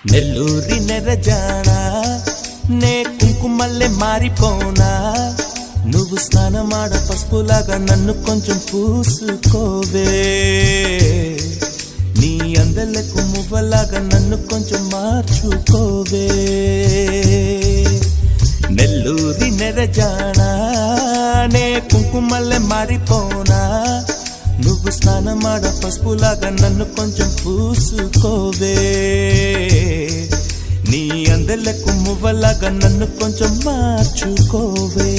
నెల్లూరి నెరజానా నే కుంకుమల్లె మారిపోనా నువ్వు స్నానమాడ పసుపులాగా నన్ను కొంచెం పూసుకోవే నీ అందలకు మువ్వలాగా నన్ను కొంచెం మార్చుకోవే నెల్లూరి నెరజానా నే కుంకుమల్లె మారిపోనా నువ్వు స్నానమాడ పసుపులాగా నన్ను కొంచెం పూసుకోవే నీ అందలకు మువ్వలాగా నన్ను కొంచెం మార్చుకోవే